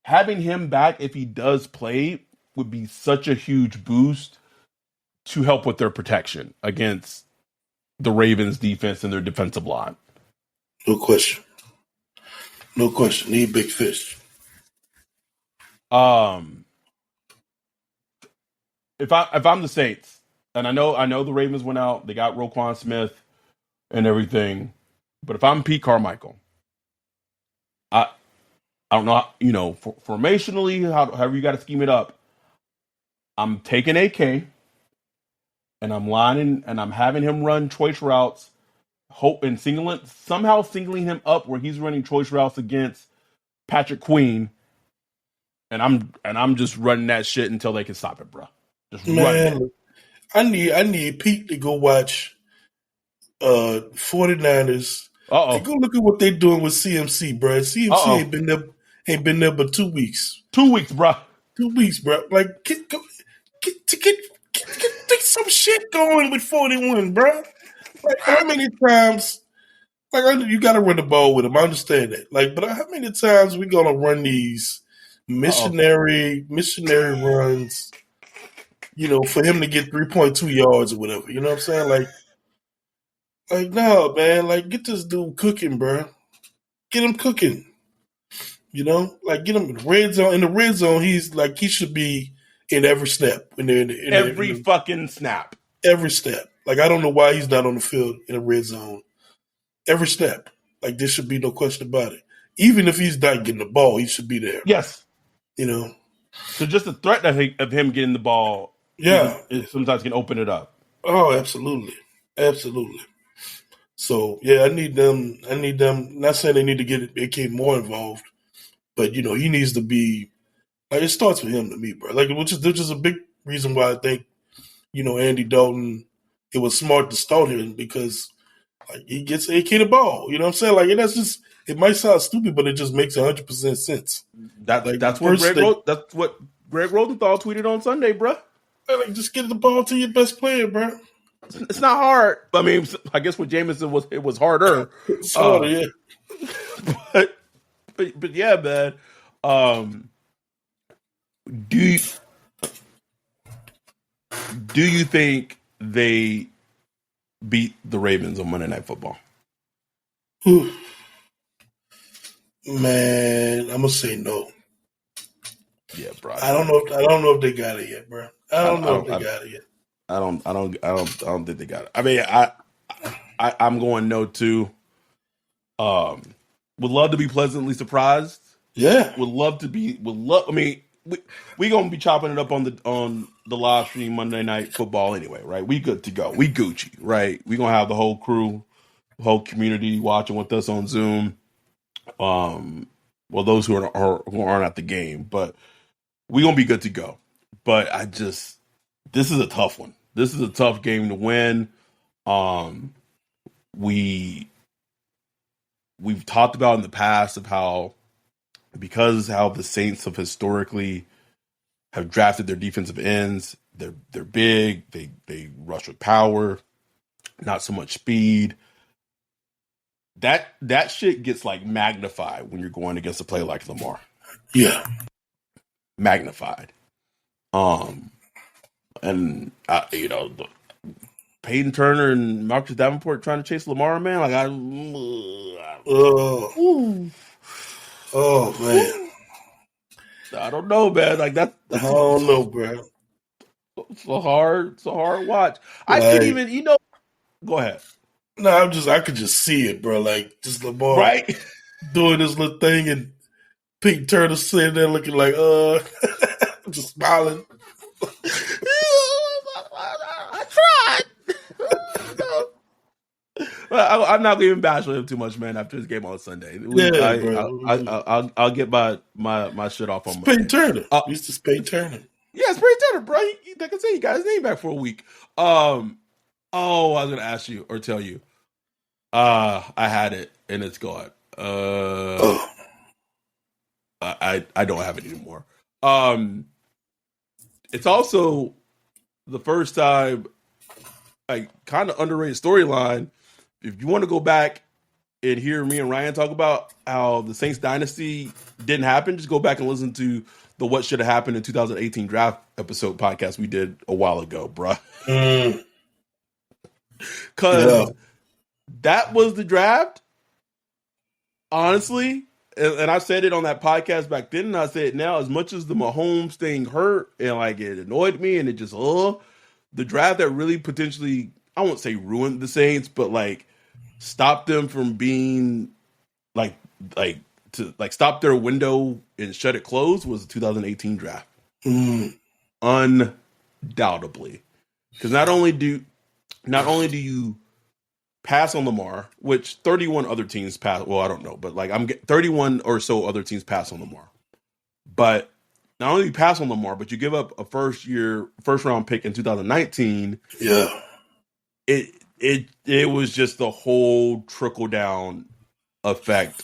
having him back if he does play would be such a huge boost to help with their protection against the Ravens defense and their defensive line. No question. No question. Need big fish. Um, if I'm the Saints, and I know the Ravens went out, they got Roquan Smith and everything, but if I'm Pete Carmichael, I I don't know, formationally, however you got to scheme it up. I'm taking AK and I'm having him run choice routes, hope and singling him up where he's running choice routes against Patrick Queen, and I'm just running that shit until they can stop it, bro. Just running it. Man, I need Pete to go watch 49ers and Uh-oh. go look at what they're doing with CMC, bro. CMC Uh-oh. ain't been there but 2 weeks. 2 weeks, bro. 2 weeks, bro. Like get some shit going with 41, bro. Like how many times? Like you got to run the ball with him. I understand that. Like, but how many times we gonna run these Uh-oh. missionary runs? For him to get 3.2 yards or whatever. You know what I'm saying? Like no, man. Like get this dude cooking, bro. Get him cooking. Like get him in the red zone. In the red zone, he should be in every snap. Every fucking snap. Every step. Like I don't know why he's not on the field in the red zone. Every step. Like there should be no question about it. Even if he's not getting the ball, he should be there. Yes. You know. So just the threat of him getting the ball, Yeah. sometimes can open it up. Oh, absolutely, absolutely. So yeah, I need them. Not saying they need to get AK more involved, but he needs to be like it starts with him to me, bro. Like which is a big reason why I think Andy Dalton. It was smart to start him because like he gets AK the ball. You know what I'm saying? Like and that's just it might sound stupid, but it just makes 100% sense. Like That's what first thing, That's what Greg Rosenthal tweeted on Sunday, bro. like just get the ball to your best player, bro. It's not hard. I mean, I guess with Jameson it was harder. It's harder, yeah. But but yeah, man. Do you, do you think they beat the Ravens on Monday Night Football? Man, I'm gonna say no. Yeah, bro. I don't know. I don't know if they got it yet, bro. I don't know if they got it yet. I don't think they got it. I mean, I'm going no too. Would love to be pleasantly surprised. Yeah. Would love. I mean, we gonna be chopping it up on the live stream Monday Night Football anyway, right? We good to go. We Gucci, right? We gonna have the whole crew, the whole community watching with us on Zoom. Well, those who aren't at the game, but we're gonna be good to go. But this is a tough one. This is a tough game to win. Um, we we've talked about in the past of how how the Saints have drafted their defensive ends. They're big. They rush with power, not so much speed. That shit gets like magnified when you're going against a player like Lamar. Yeah, magnified. And Peyton Turner and Marcus Davenport trying to chase Lamar, man. Like oh man, I don't know, man. Like that's I don't know, bro. It's a hard watch. I can't even, Go ahead. No, I could just see it, bro. Like just Lamar Right? doing this little thing, and Pete Turner sitting there looking like, just smiling. I tried. I'm not even bashing him too much, man. After this game on Sunday, I'll get my shit off on Peyton Turner. It's just Peyton Turner. Yeah, it's Peyton Turner, bro. Like I said, he got his name back for a week. I was gonna ask you or tell you. I had it and it's gone. I don't have it anymore. It's also the first time, like, kind of underrated storyline. If you want to go back and hear me and Ryan talk about how the Saints dynasty didn't happen, just go back and listen to the What Should Have Happened in 2018 draft episode podcast we did a while ago, bruh. Because that was the draft, honestly. And I said it on that podcast back then, and I say it now. As much as the Mahomes thing hurt and like it annoyed me, and it just the draft that really potentially, I won't say ruined the Saints, but like stopped them from being like to stop their window and shut it closed was the 2018 draft. Undoubtedly, because not only do you pass on Lamar, which 31 other teams pass. Well, I don't know, but like 31 or so other teams pass on Lamar. But not only you pass on Lamar, but you give up a first round pick in 2019. Yeah, it was just the whole trickle down effect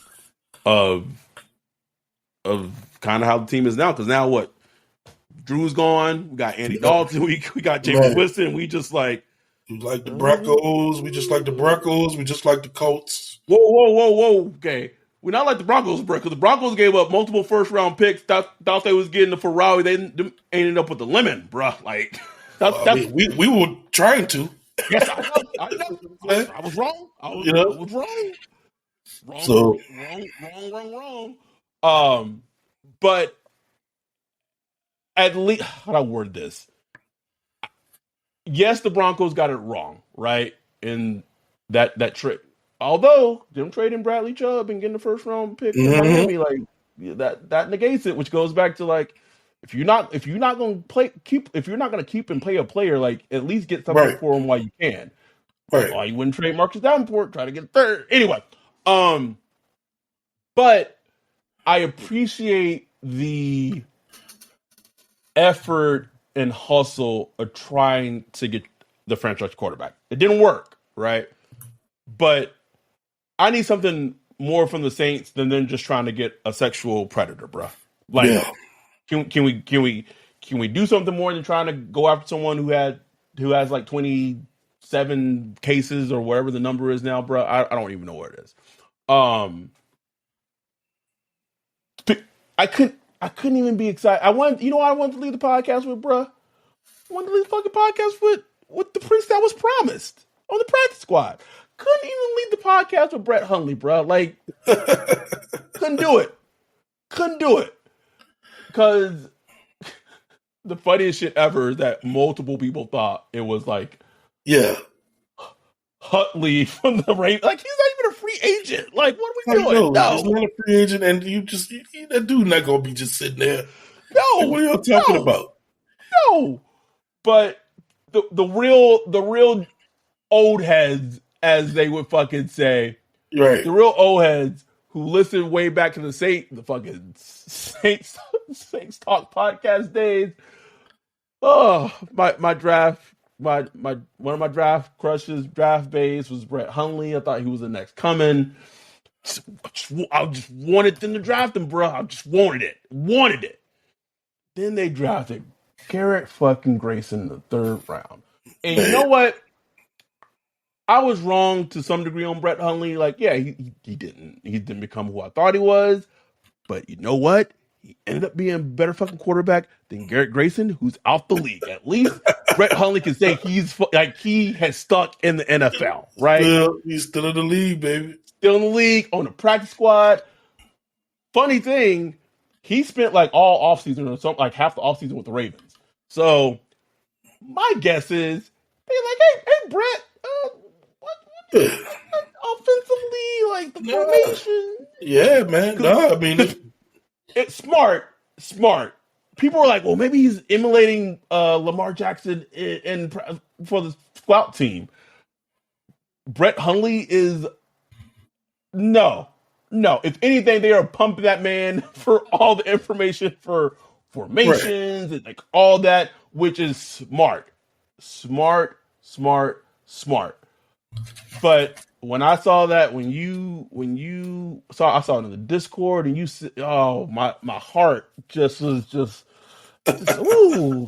of kind of how the team is now. Because now what? Drew's gone. We got Andy Dalton. We got James Winston. We just like. We like the Broncos. We just like the Broncos. We just like the Colts. Whoa. Okay. We're not like the Broncos, bro, because the Broncos gave up multiple first-round picks. Thought they was getting the Ferrari. They ended up with the lemon, bro. Like, we were trying to. Yes, I know. I was wrong. I was wrong. Wrong. But at least, how do I word this? Yes, the Broncos got it wrong, right? In that trade. Although them trading Bradley Chubb and getting the first round pick in Miami, like that negates it, which goes back to like if you're not going to keep and play a player, like at least get something for him while you can. Right. Why you wouldn't trade Marcus Davenport, try to get third. Anyway, but I appreciate the effort and hustle of trying to get the franchise quarterback. It didn't work, right? But I need something more from the Saints than them just trying to get a sexual predator, bro. Like, can we do something more than trying to go after someone who has like 27 cases or whatever the number is now, bro? I don't even know what it is. I couldn't even be excited. I wanted to leave the podcast with, bro. I wanted to leave the fucking podcast with the prince that was promised on the practice squad. Couldn't even leave the podcast with Brett Hundley, bro. Like, couldn't do it. Because the funniest shit ever is that multiple people thought it was like, Huntley from the Ravens. Like, he's not even a free agent. Like, what are we doing? No, he's not a free agent, and that dude not gonna be just sitting there. No, like, what are y'all talking about? No, but the real old heads, as they would fucking say, right? The real old heads who listened way back to the fucking Saints Saints Talk podcast days. Oh, my draft, my one of my draft crushes, draft bays was Brett Hundley. I thought he was the next coming. I just wanted them to draft him, bro. I just wanted it. Then they drafted Garrett fucking Grayson in the third round. And you know what? I was wrong to some degree on Brett Hundley. Like, yeah, he didn't become who I thought he was. But you know what? He ended up being a better fucking quarterback than Garrett Grayson, who's out the league. At least Brett Hundley can say he has stuck in the NFL, right? He's still in the league, baby. Still in the league, on the practice squad. Funny thing, he spent like all offseason or something, like half the offseason with the Ravens. So my guess is they're like, hey Brett, what offensively, like the formation? Yeah, man. No, I mean it's smart. People are like, well, maybe he's emulating Lamar Jackson for the scout team. Brett Hundley is no. If anything, they are pumping that man for all the information for formations and like all that, which is smart. But when I saw that, when you saw, I saw it in the Discord, and my heart just was just ooh,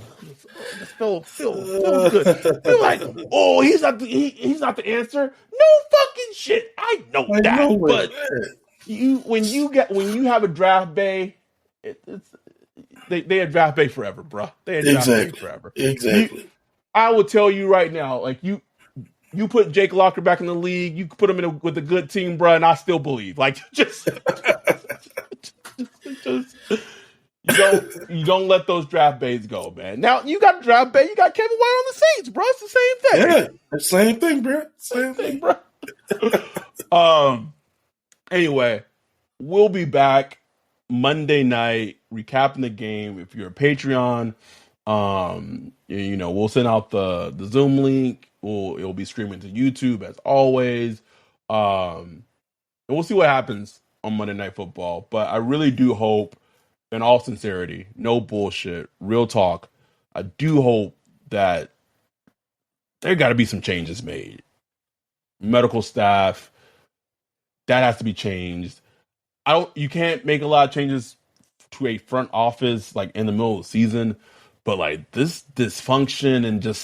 just felt good. They're like, oh, he's not the answer. No fucking shit. I know that, but when you have a draft bay, they had draft bay forever, bro. They had draft bay forever. Exactly. I will tell you right now, like you put Jake Locker back in the league, you put him with a good team, bro, and I still believe. Like just you don't let those draft bays go, man. Now you got a draft bay, you got Kevin White on the Saints, bro. It's the same thing. Yeah, the same thing, bro. Same thing, bro. Anyway, we'll be back Monday night recapping the game. If you're a Patreon, we'll send out the Zoom link. It'll be streaming to YouTube as always. And we'll see what happens on Monday Night Football. But I really do hope, in all sincerity, no bullshit, real talk, I do hope that there got to be some changes made. Medical staff, that has to be changed. You can't make a lot of changes to a front office like in the middle of the season, but like this dysfunction and just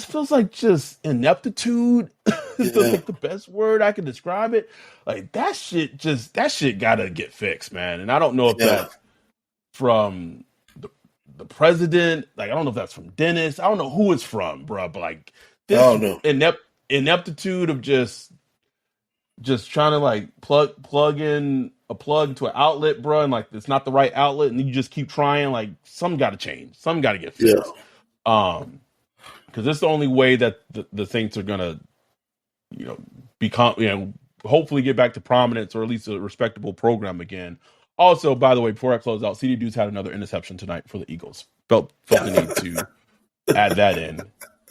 feels like just ineptitude is like the best word I can describe it. Like that shit gotta get fixed, man. And I don't know if that's from the president. Like I don't know if that's from Dennis. I don't know who it's from, bro. But like this ineptitude of just trying to like plug in a plug to an outlet, bro, and like it's not the right outlet, and you just keep trying. Like something got to change. Something got to get fixed. Because this is the only way that the Saints are gonna, become, hopefully get back to prominence or at least a respectable program again. Also, by the way, before I close out, CD Dude's had another interception tonight for the Eagles. Felt the need to add that in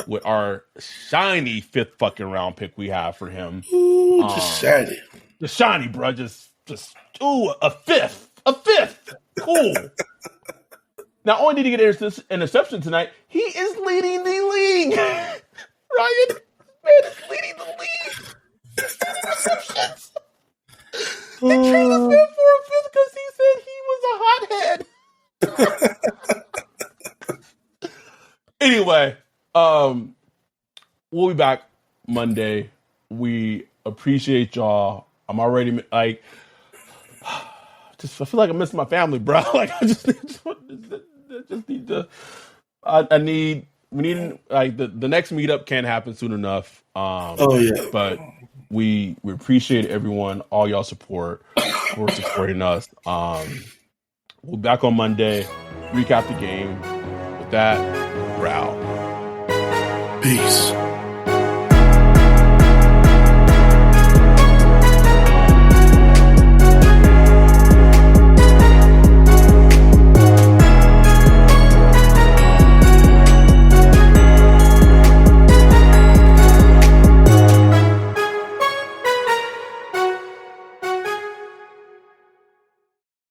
with our shiny 5th fucking round pick we have for him. Ooh, just shiny, bro. Just a fifth. Cool. Not only did he get an interception tonight, he is leading the league. Ryan, man is leading the league. Interceptions. They traded this man for a 5th because he said he was a hothead. Anyway, we'll be back Monday. We appreciate y'all. I'm already like, I feel like I miss my family, bro. Like I just need to. We need like the next meetup can't happen soon enough. But we appreciate everyone, all y'all support for supporting us. We'll be back on Monday, recap the game. With that, we're out. Peace.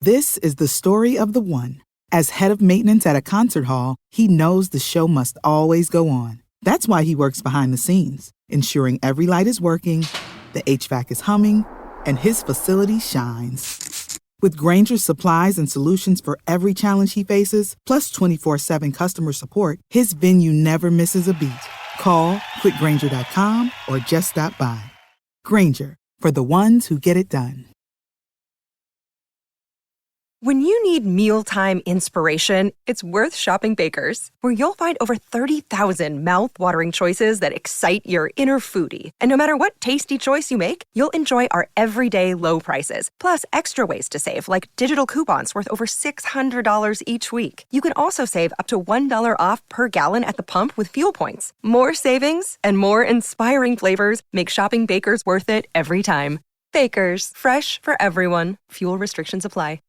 This is the story of the one. As head of maintenance at a concert hall, he knows the show must always go on. That's why he works behind the scenes, ensuring every light is working, the HVAC is humming, and his facility shines. With Granger's supplies and solutions for every challenge he faces, plus 24/7 customer support, his venue never misses a beat. Call quickgranger.com or just stop by. Granger, for the ones who get it done. When you need mealtime inspiration, it's worth shopping Baker's, where you'll find over 30,000 mouth-watering choices that excite your inner foodie. And no matter what tasty choice you make, you'll enjoy our everyday low prices, plus extra ways to save, like digital coupons worth over $600 each week. You can also save up to $1 off per gallon at the pump with fuel points. More savings and more inspiring flavors make shopping Baker's worth it every time. Baker's, fresh for everyone. Fuel restrictions apply.